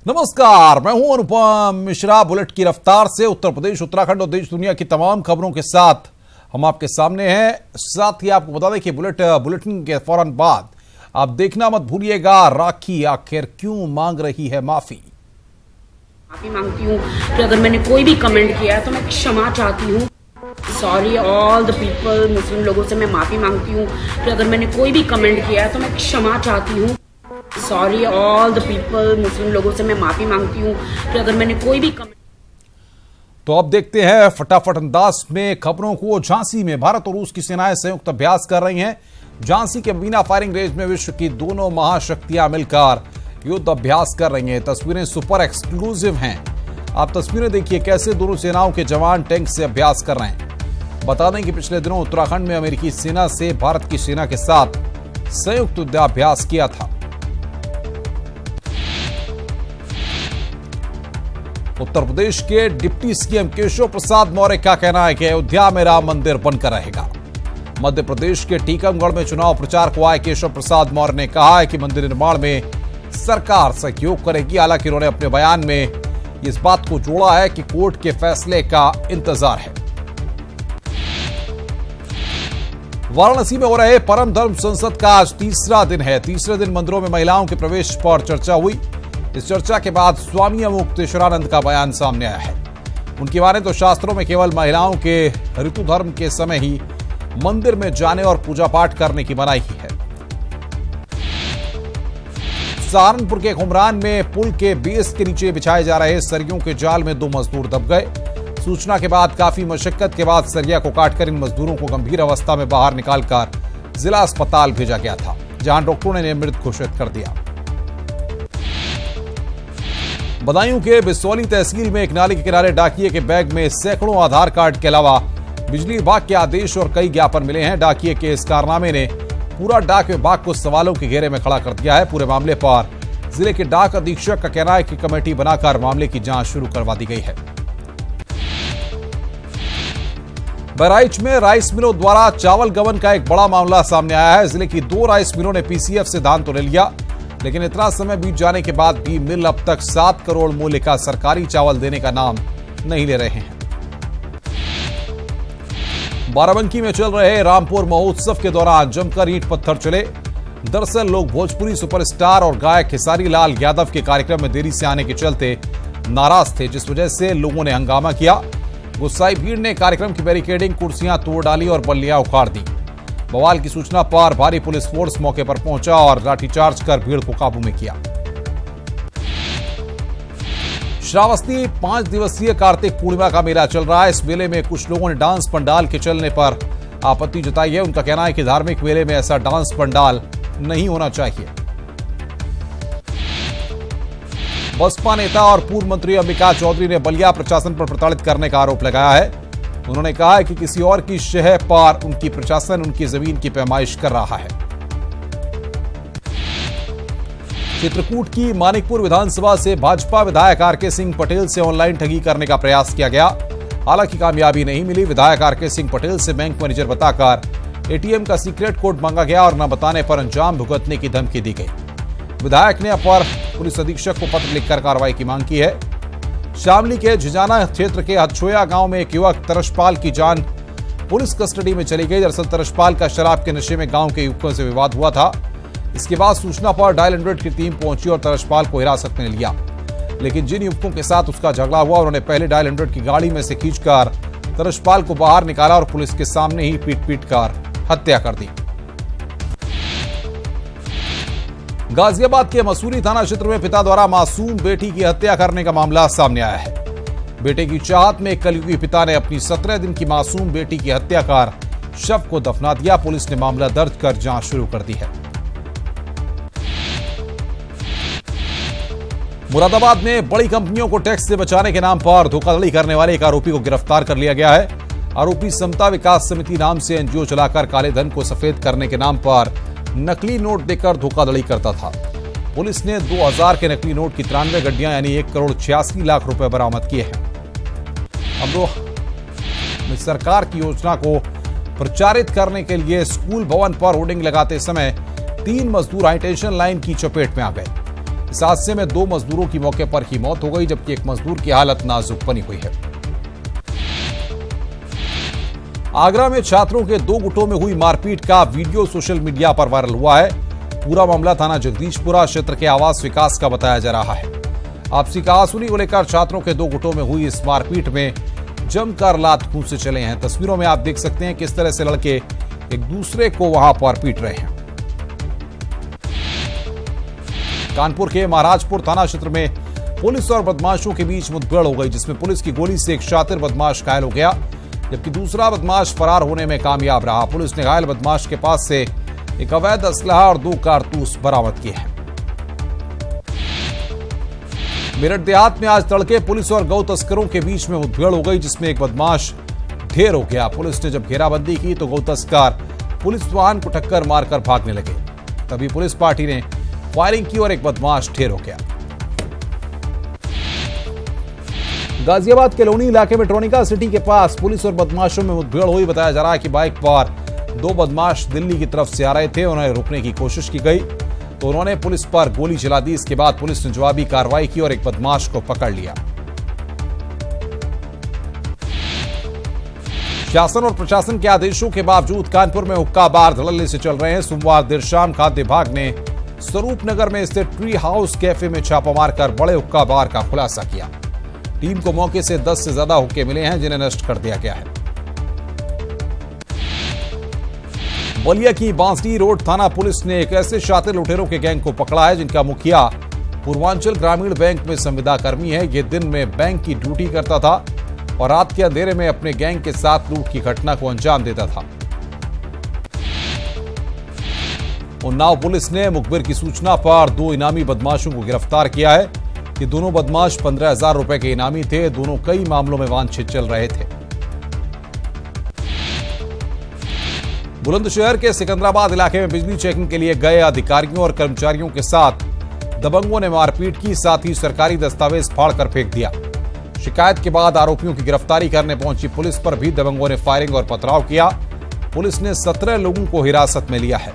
नमस्कार, मैं हूं अनुपम मिश्रा। बुलेट की रफ्तार से उत्तर प्रदेश, उत्तराखंड और देश दुनिया की तमाम खबरों के साथ हम आपके सामने हैं। साथ ही आपको बता दें कि बुलेटिन के फौरन बाद आप देखना मत भूलिएगा, राखी आखिर क्यों मांग रही है माफी। माफी मांगती हूँ कि अगर मैंने कोई भी कमेंट किया है तो मैं क्षमा चाहती हूँ। सॉरी ऑल द पीपल, मुस्लिम लोगों से मैं माफी मांगती हूँ कि अगर मैंने कोई भी कमेंट किया है तो मैं क्षमा चाहती हूँ। सॉरी ऑल द पीपल, मुस्लिम लोगों से मैं माफी मांगती हूँ कि अगर मैंने कोई भी कमेंट। तो अब देखते हैं फटाफट अंदाज में खबरों को। झांसी में भारत और रूस की सेनाएं संयुक्त अभ्यास कर रही हैं। झांसी के बिना फायरिंग रेंज में विश्व की दोनों महाशक्तियां मिलकर युद्ध अभ्यास कर रही हैं। तस्वीरें सुपर एक्सक्लूसिव हैं। आप तस्वीरें देखिए कैसे दोनों सेनाओं के जवान टैंक से अभ्यास कर रहे हैं। बता दें कि पिछले दिनों उत्तराखंड में अमेरिकी सेना से भारत की सेना के साथ संयुक्त युद्धाभ्यास किया था। उत्तर प्रदेश के डिप्टी सीएम केशव प्रसाद मौर्य का कहना है कि अयोध्या में राम मंदिर बनकर रहेगा। मध्य प्रदेश के टीकमगढ़ में चुनाव प्रचार को आए केशव प्रसाद मौर्य ने कहा है कि मंदिर निर्माण में सरकार सहयोग करेगी। हालांकि उन्होंने अपने बयान में इस बात को जोड़ा है कि कोर्ट के फैसले का इंतजार है। वाराणसी में हो रहे परम धर्म संसद का आज तीसरा दिन है। तीसरे दिन मंदिरों में महिलाओं के प्रवेश पर चर्चा हुई। इस चर्चा के बाद स्वामी अवधूतेश्वरानंद का बयान सामने आया है। उनकी माने तो शास्त्रों में केवल महिलाओं के ऋतु धर्म के समय ही मंदिर में जाने और पूजा पाठ करने की मनाही है। सहारनपुर के घुमरान में पुल के बेस के नीचे बिछाए जा रहे सरियों के जाल में 2 मजदूर दब गए। सूचना के बाद काफी मशक्कत के बाद सरिया को काटकर इन मजदूरों को गंभीर अवस्था में बाहर निकालकर जिला अस्पताल भेजा गया था, जहां डॉक्टरों ने मृत घोषित कर दिया। बदायूं के बिसौली तहसील में एक नाले के किनारे डाकिये के बैग में सैकड़ों आधार कार्ड के अलावा बिजली विभाग के आदेश और कई ज्ञापन मिले हैं। डाकिये के इस कारनामे ने पूरा डाक विभाग को सवालों के घेरे में खड़ा कर दिया है। पूरे मामले पर जिले के डाक अधीक्षक का कहना है कि कमेटी बनाकर मामले की जांच शुरू करवा दी गई है। बहराइच में राइस मिलों द्वारा चावल गबन का एक बड़ा मामला सामने आया है। जिले की 2 राइस मिलों ने पीसीएफ से धान तो ले लिया, लेकिन इतना समय बीत जाने के बाद भी मिल अब तक 7 करोड़ मूल्य का सरकारी चावल देने का नाम नहीं ले रहे हैं। बाराबंकी में चल रहे रामपुर महोत्सव के दौरान जमकर ईंट पत्थर चले। दरअसल लोग भोजपुरी सुपरस्टार और गायक खेसारी लाल यादव के कार्यक्रम में देरी से आने के चलते नाराज थे, जिस वजह से लोगों ने हंगामा किया। गुस्साई भीड़ ने कार्यक्रम की बैरिकेडिंग, कुर्सियां तोड़ डाली और बल्लियां उखाड़ दी। बवाल की सूचना पर भारी पुलिस फोर्स मौके पर पहुंचा और लाठीचार्ज कर भीड़ को काबू में किया। श्रावस्ती 5 दिवसीय कार्तिक पूर्णिमा का मेला चल रहा है। इस मेले में कुछ लोगों ने डांस पंडाल के चलने पर आपत्ति जताई है। उनका कहना है कि धार्मिक मेले में ऐसा डांस पंडाल नहीं होना चाहिए। बसपा नेता और पूर्व मंत्री अंबिका चौधरी ने बलिया प्रशासन पर प्रताड़ित करने का आरोप लगाया है। उन्होंने कहा है कि किसी और की शहर पर उनकी प्रशासन उनकी जमीन की पैमाइश कर रहा है। चित्रकूट की मानिकपुर विधानसभा से भाजपा विधायक आरके सिंह पटेल से ऑनलाइन ठगी करने का प्रयास किया गया, हालांकि कामयाबी नहीं मिली। विधायक आरके सिंह पटेल से बैंक मैनेजर बताकर एटीएम का सीक्रेट कोड मांगा गया और न बताने पर अंजाम भुगतने की धमकी दी गई। विधायक ने अपर पुलिस अधीक्षक को पत्र लिखकर कार्रवाई की मांग की है। शामली के झिजाना क्षेत्र के हथछोया गांव में एक युवक तरशपाल की जान पुलिस कस्टडी में चली गई। दरअसल तरशपाल का शराब के नशे में गांव के युवकों से विवाद हुआ था। इसके बाद सूचना पर डायल 100 की टीम पहुंची और तरशपाल को हिरासत में लिया, लेकिन जिन युवकों के साथ उसका झगड़ा हुआ उन्होंने पहले डायल 100 की गाड़ी में से खींचकर तरशपाल को बाहर निकाला और पुलिस के सामने ही पीट कर हत्या कर दी। गाजियाबाद के मसूरी थाना क्षेत्र में पिता द्वारा मासूम बेटी की हत्या करने का मामला सामने आया है। बेटे की चाहत में कलयुगी पिता ने अपनी 17 दिन की मासूम बेटी की हत्या कर शव को दफना दिया। पुलिस ने मामला दर्ज कर जांच शुरू कर दी है। मुरादाबाद में बड़ी कंपनियों को टैक्स से बचाने के नाम पर धोखाधड़ी करने वाले एक आरोपी को गिरफ्तार कर लिया गया है। आरोपी समता विकास समिति नाम से एनजीओ चलाकर काले धन को सफेद करने के नाम पर नकली नोट देकर धोखाधड़ी करता था। पुलिस ने 2000 के नकली नोट की 93 गड्डियां यानी 1 करोड़ 86 लाख रुपए बरामद किए हैं। अमरोहा सरकार की योजना को प्रचारित करने के लिए स्कूल भवन पर होर्डिंग लगाते समय 3 मजदूर हाईटेंशन लाइन की चपेट में आ गए। इस हादसे में 2 मजदूरों की मौके पर ही मौत हो गई, जबकि एक मजदूर की हालत नाजुक बनी हुई है। आगरा में छात्रों के 2 गुटों में हुई मारपीट का वीडियो सोशल मीडिया पर वायरल हुआ है। पूरा मामला थाना जगदीशपुरा क्षेत्र के आवास विकास का बताया जा रहा है। आपसी कहासुनी को लेकर छात्रों के 2 गुटों में हुई इस मारपीट में जमकर लात घूंसे चले हैं। तस्वीरों में आप देख सकते हैं किस तरह से लड़के एक दूसरे को वहां पर पीट रहे हैं। कानपुर के महाराजपुर थाना क्षेत्र में पुलिस और बदमाशों के बीच मुठभेड़ हो गई, जिसमें पुलिस की गोली से एक शातिर बदमाश घायल हो गया, जबकि दूसरा बदमाश फरार होने में कामयाब रहा। पुलिस ने घायल बदमाश के पास से एक अवैध असलहा और 2 कारतूस बरामद किए हैं। मेरठ देहात में आज तड़के पुलिस और गौ तस्करों के बीच में मुठभेड़ हो गई, जिसमें एक बदमाश ढेर हो गया। पुलिस ने जब घेराबंदी की तो गौ तस्कर पुलिस वाहन को टक्कर मारकर भागने लगे। तभी पुलिस पार्टी ने फायरिंग की और एक बदमाश ढेर हो गया। गाजियाबाद के लोनी इलाके में ट्रोनिका सिटी के पास पुलिस और बदमाशों में मुठभेड़ हुई। बताया जा रहा है कि बाइक पर 2 बदमाश दिल्ली की तरफ से आ रहे थे। उन्हें रोकने की कोशिश की गई तो उन्होंने पुलिस पर गोली चला दी। इसके बाद पुलिस ने जवाबी कार्रवाई की और एक बदमाश को पकड़ लिया। शासन और प्रशासन के आदेशों के बावजूद कानपुर में हुक्का बार धड़ल्ले से चल रहे हैं। सोमवार देर शाम खाद्य विभाग ने स्वरूप नगर में स्थित ट्री हाउस कैफे में छापा मारकर बड़े हुक्का बार का खुलासा किया। टीम को मौके से 10 से ज्यादा हुक्के मिले हैं, जिन्हें नष्ट कर दिया गया है। बलिया की बांसडी रोड थाना पुलिस ने एक ऐसे शातिर लुटेरों के गैंग को पकड़ा है, जिनका मुखिया पूर्वांचल ग्रामीण बैंक में संविदा कर्मी है। ये दिन में बैंक की ड्यूटी करता था और रात के अंधेरे में अपने गैंग के साथ लूट की घटना को अंजाम देता था। उन्नाव पुलिस ने मुखबिर की सूचना पर 2 इनामी बदमाशों को गिरफ्तार किया है। ये दोनों बदमाश 15,000 रुपए के इनामी थे। दोनों कई मामलों में वांछित चल रहे थे। बुलंदशहर के सिकंदराबाद इलाके में बिजली चेकिंग के लिए गए अधिकारियों और कर्मचारियों के साथ दबंगों ने मारपीट की, साथ ही सरकारी दस्तावेज फाड़कर फेंक दिया। शिकायत के बाद आरोपियों की गिरफ्तारी करने पहुंची पुलिस पर भी दबंगों ने फायरिंग और पथराव किया। पुलिस ने 17 लोगों को हिरासत में लिया है।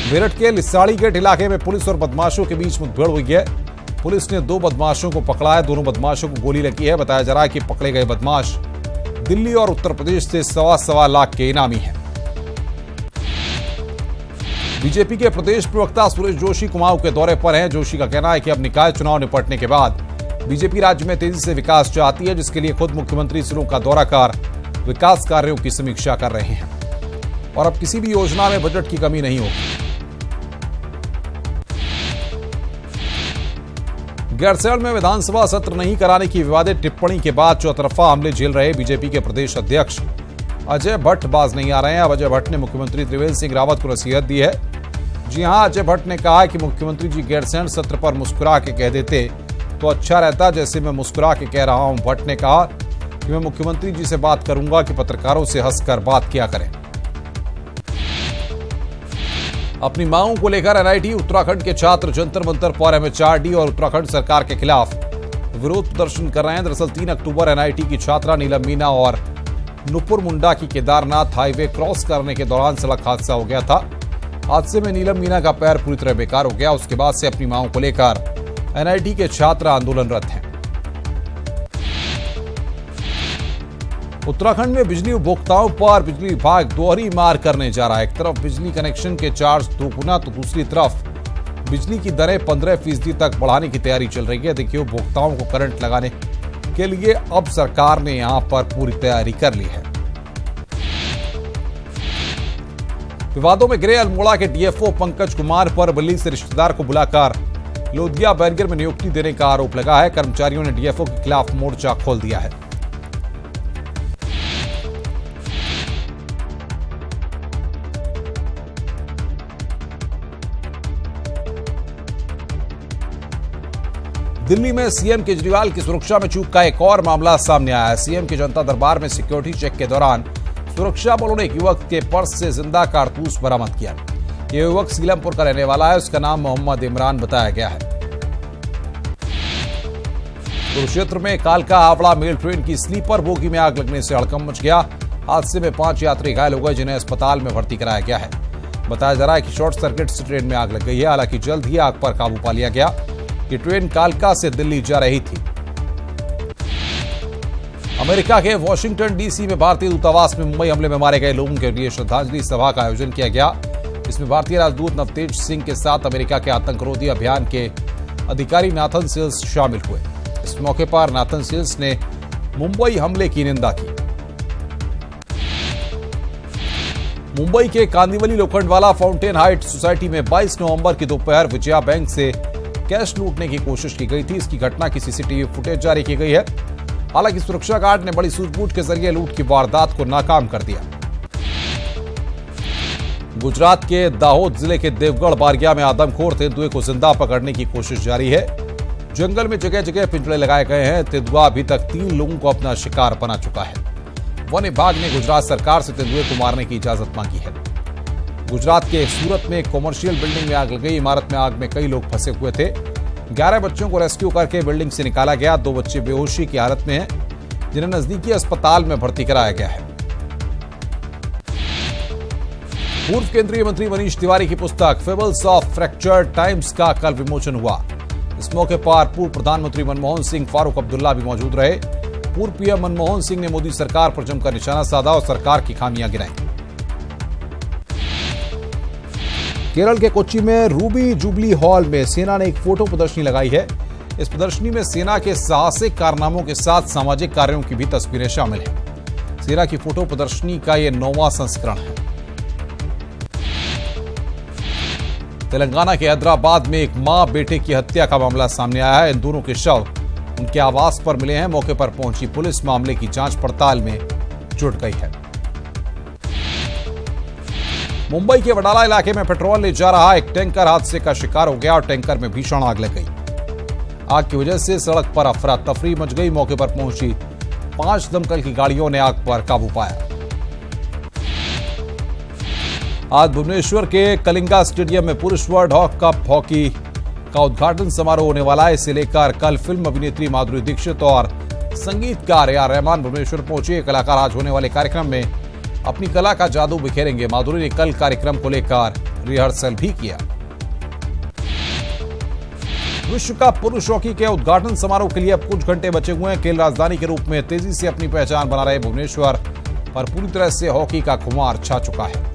मेरठ के लिसाड़ी गेट इलाके में पुलिस और बदमाशों के बीच मुठभेड़ हुई है। पुलिस ने 2 बदमाशों को पकड़ा है। दोनों बदमाशों को गोली लगी है। बताया जा रहा है कि पकड़े गए बदमाश दिल्ली और उत्तर प्रदेश से 1.25 लाख के इनामी हैं। बीजेपी के प्रदेश प्रवक्ता सुरेश जोशी कुमाऊं के दौरे पर हैं। जोशी का कहना है कि अब निकाय चुनाव निपटने के बाद बीजेपी राज्य में तेजी से विकास चाहती है, जिसके लिए खुद मुख्यमंत्री जिलों का दौरा कर विकास कार्यों की समीक्षा कर रहे हैं और अब किसी भी योजना में बजट की कमी नहीं होगी। गैरसैंण में विधानसभा सत्र नहीं कराने की विवादित टिप्पणी के बाद चौतरफा हमले झेल रहे बीजेपी के प्रदेश अध्यक्ष अजय भट्ट बाज नहीं आ रहे हैं। अब अजय भट्ट ने मुख्यमंत्री त्रिवेंद्र सिंह रावत को नसीहत दी है। जी हां, अजय भट्ट ने कहा कि मुख्यमंत्री जी गैरसैंण सत्र पर मुस्कुरा के कह देते तो अच्छा रहता, जैसे मैं मुस्कुरा के कह रहा हूं। भट्ट ने कहा कि मैं मुख्यमंत्री जी से बात करूंगा कि पत्रकारों से हंसकर बात किया करें। अपनी मांगों को लेकर एनआईटी उत्तराखंड के छात्र जंतर मंतर पर एमएचआरडी और उत्तराखंड सरकार के खिलाफ विरोध प्रदर्शन कर रहे हैं। दरअसल 3 अक्टूबर एनआईटी की छात्रा नीलम मीना और नुपुर मुंडा की केदारनाथ हाईवे क्रॉस करने के दौरान सड़क हादसा हो गया था। हादसे में नीलम मीना का पैर पूरी तरह बेकार हो गया। उसके बाद से अपनी मांगों को लेकर एनआईटी के छात्र आंदोलनरत हैं। उत्तराखंड में बिजली उपभोक्ताओं पर बिजली विभाग दोहरी मार करने जा रहा है। एक तरफ बिजली कनेक्शन के चार्ज दोगुना तो दूसरी तरफ बिजली की दरें 15% तक बढ़ाने की तैयारी चल रही है। देखिए, उपभोक्ताओं को करंट लगाने के लिए अब सरकार ने यहां पर पूरी तैयारी कर ली है। विवादों में गिरे अल्मोड़ा के डीएफओ पंकज कुमार पर दिल्ली से रिश्तेदार को बुलाकर लोधिया बैरियर में नियुक्ति देने का आरोप लगा है। कर्मचारियों ने डीएफओ के खिलाफ मोर्चा खोल दिया है। दिल्ली में सीएम केजरीवाल की सुरक्षा में चूक का एक और मामला सामने आया है। सीएम के जनता दरबार में सिक्योरिटी चेक के दौरान सुरक्षा बलों ने एक युवक के पर्स से जिंदा कारतूस बरामद किया। यह युवक सीलमपुर का रहने वाला है। उसका नाम मोहम्मद इमरान बताया गया है। कुरुक्षेत्र में कालका हावड़ा मेल ट्रेन की स्लीपर बोगी में आग लगने से हड़कंप मच गया। हादसे में 5 यात्री घायल हो गए, जिन्हें अस्पताल में भर्ती कराया गया है। बताया जा रहा है कि शॉर्ट सर्किट से ट्रेन में आग लग गई है। हालांकि जल्द ही आग पर काबू पा लिया गया। ये ट्रेन कालका से दिल्ली जा रही थी। अमेरिका के वॉशिंगटन डीसी में भारतीय दूतावास में मुंबई हमले में मारे गए लोगों के लिए श्रद्धांजलि सभा का आयोजन किया गया। इसमें भारतीय राजदूत नवतेज सिंह के साथ अमेरिका के आतंकरोधी अभियान के अधिकारी नाथन सेल्स शामिल हुए। इस मौके पर नाथन सेल्स ने मुंबई हमले की निंदा की। मुंबई के Kandivali Lokhandwala fountain height society में 22 नवंबर की दोपहर विजया बैंक से कैश लूटने की कोशिश की गई थी। इसकी घटना की सीसीटीवी फुटेज जारी की गई है। हालांकि सुरक्षा गार्ड ने बड़ी सूझबूझ के जरिए लूट की वारदात को नाकाम कर दिया। गुजरात के दाहोद जिले के देवगढ़ बारिया में आदमखोर तेंदुए को जिंदा पकड़ने की कोशिश जारी है। जंगल में जगह जगह पिंजड़े लगाए गए हैं। तेंदुआ अभी तक 3 लोगों को अपना शिकार बना चुका है। वन विभाग ने गुजरात सरकार से तेंदुए को मारने की इजाजत मांगी है। गुजरात के सूरत में एक कॉमर्शियल बिल्डिंग में आग लग गई। इमारत में आग में कई लोग फंसे हुए थे। 11 बच्चों को रेस्क्यू करके बिल्डिंग से निकाला गया। 2 बच्चे बेहोशी की हालत में हैं, जिन्हें नजदीकी अस्पताल में भर्ती कराया गया है। पूर्व केंद्रीय मंत्री मनीष तिवारी की पुस्तक फेबल्स ऑफ फ्रैक्चर्ड टाइम्स का कल विमोचन हुआ। इस मौके पर पूर्व प्रधानमंत्री मनमोहन सिंह, फारूक अब्दुल्ला भी मौजूद रहे। पूर्व पीएम मनमोहन सिंह ने मोदी सरकार पर जमकर निशाना साधा और सरकार की खामियां गिनाई। केरल के कोच्चि में रूबी जुबली हॉल में सेना ने एक फोटो प्रदर्शनी लगाई है। इस प्रदर्शनी में सेना के साहसिक कारनामों के साथ सामाजिक कार्यों की भी तस्वीरें शामिल हैं। सेना की फोटो प्रदर्शनी का यह 9वां संस्करण है। तेलंगाना के हैदराबाद में एक मां बेटे की हत्या का मामला सामने आया है। इन दोनों के शव उनके आवास पर मिले हैं। मौके पर पहुंची पुलिस मामले की जांच पड़ताल में जुट गई है। मुंबई के वडाला इलाके में पेट्रोल ले जा रहा एक टैंकर हादसे का शिकार हो गया और टैंकर में भीषण आग लग गई। आग की वजह से सड़क पर अफरा तफरी मच गई। मौके पर पहुंची 5 दमकल की गाड़ियों ने आग पर काबू पाया। आज भुवनेश्वर के कलिंगा स्टेडियम में पुरुष वर्ल्ड कप हॉकी का उद्घाटन समारोह होने वाला है। इसे लेकर कल फिल्म अभिनेत्री माधुरी दीक्षित और संगीतकार ए आर रहमान भुवनेश्वर पहुंचे। कलाकार आज होने वाले कार्यक्रम में अपनी कला का जादू बिखेरेंगे। माधुरी ने कल कार्यक्रम को लेकर रिहर्सल भी किया। विश्व कप पुरुष हॉकी के उद्घाटन समारोह के लिए अब कुछ घंटे बचे हुए हैं। खेल राजधानी के रूप में तेजी से अपनी पहचान बना रहे भुवनेश्वर पर पूरी तरह से हॉकी का खुमार छा चुका है।